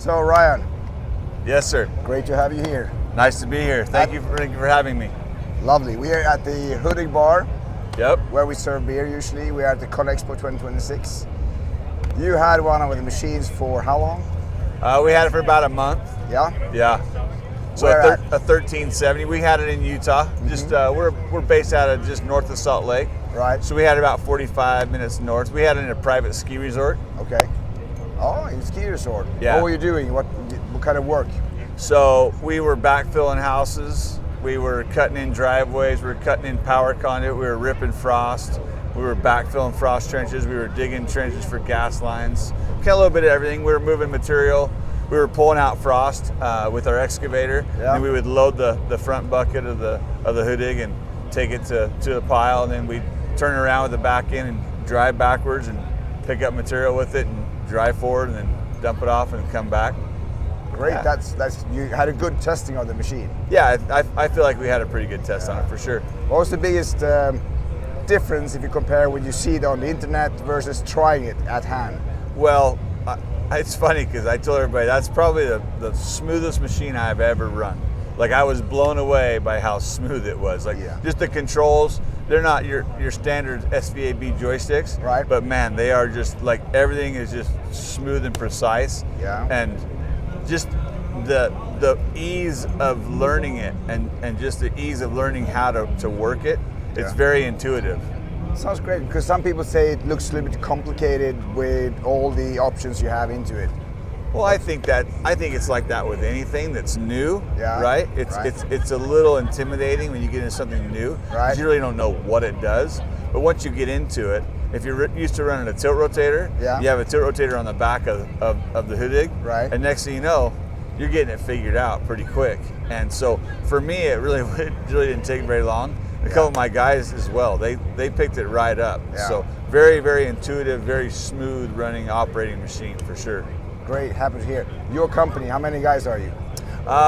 So Ryan. Yes, sir. Great to have you here. Nice to be here. Thank you for having me. Lovely. We are at the HUDDIG bar. Yep. Where we serve beer usually. We are at the CONEXPO 2026. You had one of the machines for how long? We had it for about a month. Yeah? Yeah. So a 1370. We had it in Utah. Just we're based out of just north of Salt Lake. Right. So we had it about 45 minutes north. We had it in a private ski resort. Okay. Oh, in a ski resort. Yeah. What were you doing? What kind of work? So we were backfilling houses. We were cutting in driveways. We were cutting in power conduit. We were ripping frost. We were backfilling frost trenches. We were digging trenches for gas lines. Kind of a little bit of everything. We were moving material. We were pulling out frost with our excavator. Yeah. And we would load the front bucket of the HUDDIG and take it to the pile, and then we'd turn it around with the back end and drive backwards and pick up material with it and drive forward and then dump it off and come back. Great. Yeah. That's you had a good testing of the machine. Yeah, I feel like we had a pretty good test on it for sure. What was the biggest difference if you compare when you see it on the internet versus trying it at hand? Well, it's funny because I told everybody that's probably the smoothest machine I've ever run. Like, I was blown away by how smooth it was. Like, just the controls, they're not your standard SVAB joysticks. Right. But man, they are just like, everything is just smooth and precise. Yeah. And just the ease of learning it and just the ease of learning how to work it, it's very intuitive. Sounds great, because some people say it looks a little bit complicated with all the options you have into it. Well, I think it's like that with anything that's new, Yeah, right? right. It's a little intimidating when you get into something new, Right. 'cause you really don't know what it does. But once you get into it, if you're used to running a tilt rotator, Yeah. you have a tilt rotator on the back of the HUDDIG, Right. and next thing you know, you're getting it figured out pretty quick. And so for me, it really didn't take very long. A couple of my guys as well, they picked it right up. Yeah. So very, very intuitive, very smooth running operating machine for sure. Great, happy to hear. Your company, how many guys are you?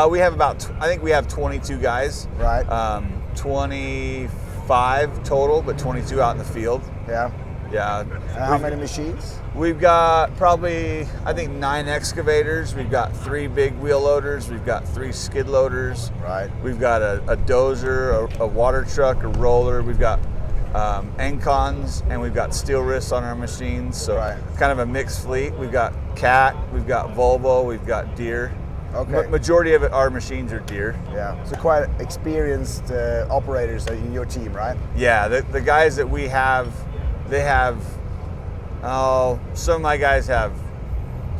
We have I think we have 22 guys. Right. 25 total, but 22 out in the field. Yeah. Yeah. And how many machines? We've got probably, I think, 9 excavators. We've got 3 big wheel loaders. We've got 3 skid loaders. Right. We've got a dozer, a water truck, a roller. We've got Encons, and we've got steel wrists on our machines. So kind of a mixed fleet. We've got Cat, we've got Volvo, we've got Deere. Okay. Majority of our machines are Deere. Yeah. So quite experienced operators in your team, right? Yeah, the guys that we have, they have, some of my guys have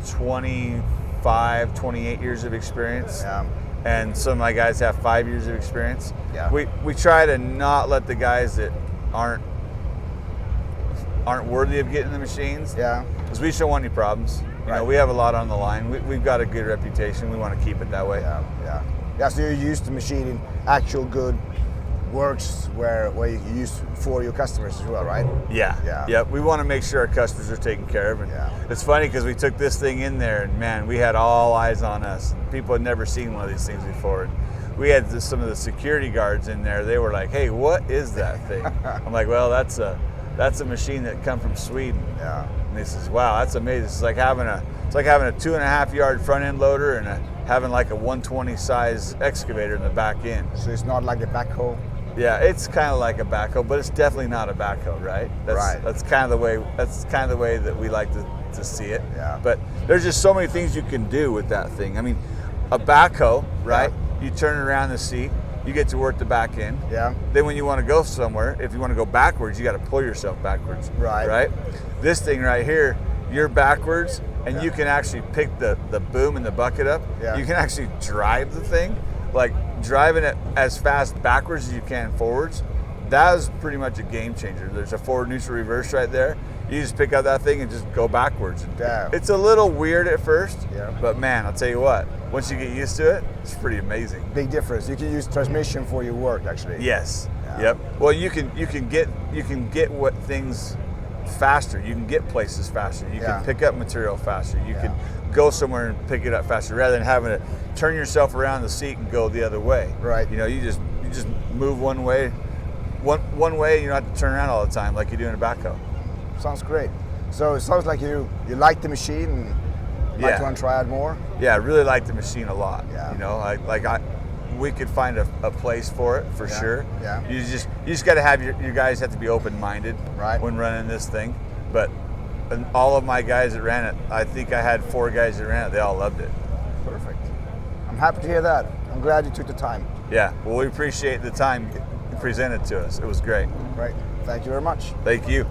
25, 28 years of experience. Yeah. And some of my guys have 5 years of experience. Yeah. We try to not let the guys that aren't worthy of getting the machines. Yeah. Because we just don't want any problems. You know, we have a lot on the line. We've got a good reputation. We want to keep it that way. Yeah. Yeah. Yeah. So you use the machine in actual good works where you use for your customers as well, right? Yeah. Yeah. Yep. We want to make sure our customers are taken care of. And Yeah. it's funny because we took this thing in there, and man, we had all eyes on us. People had never seen one of these things before. And we had some of the security guards in there. They were like, "Hey, what is that thing?" I'm like, "Well, that's a machine that come from Sweden." Yeah. And they says, "Wow, that's amazing. It's like having a 2.5 yard front end loader and having like a 120 size excavator in the back end." So it's not like a backhoe. Yeah, it's kind of like a backhoe, but it's definitely not a backhoe, right? That's kind of the way. That's kind of the way that we like to see it. Yeah. But there's just so many things you can do with that thing. I mean, a backhoe, right? Yeah. You turn it around the seat, you get to work the back end. Yeah. Then when you want to go somewhere, if you want to go backwards, you got to pull yourself backwards. Right. Right. This thing right here, you're backwards, and you can actually pick the boom and the bucket up. Yeah. You can actually drive the thing, like driving it as fast backwards as you can forwards. That is pretty much a game changer. There's a forward, neutral, reverse right there. You just pick up that thing and just go backwards. Damn. It's a little weird at first, Yeah. but man, I'll tell you what, once you get used to it, it's pretty amazing. Big difference. You can use transmission for your work, actually. Yes. Yeah. Yep. Well, you can get what things faster. You can get places faster. You Yeah. can pick up material faster. You can go somewhere and pick it up faster rather than having to turn yourself around the seat and go the other way. Right. You know, you just move one way. One way, you don't have to turn around all the time like you do in a backhoe. Sounds great. So it sounds like you like the machine. Like to untry it more? Yeah, I really like the machine a lot. Yeah. You know, we could find a place for it for sure. Yeah. You just got to have your guys have to be open-minded Right. when running this thing. But all of my guys that ran it, I think I had 4 guys that ran it. They all loved it. Perfect. I'm happy to hear that. I'm glad you took the time. Yeah. Well, we appreciate the time you presented to us. It was great. Great. Thank you very much. Thank you.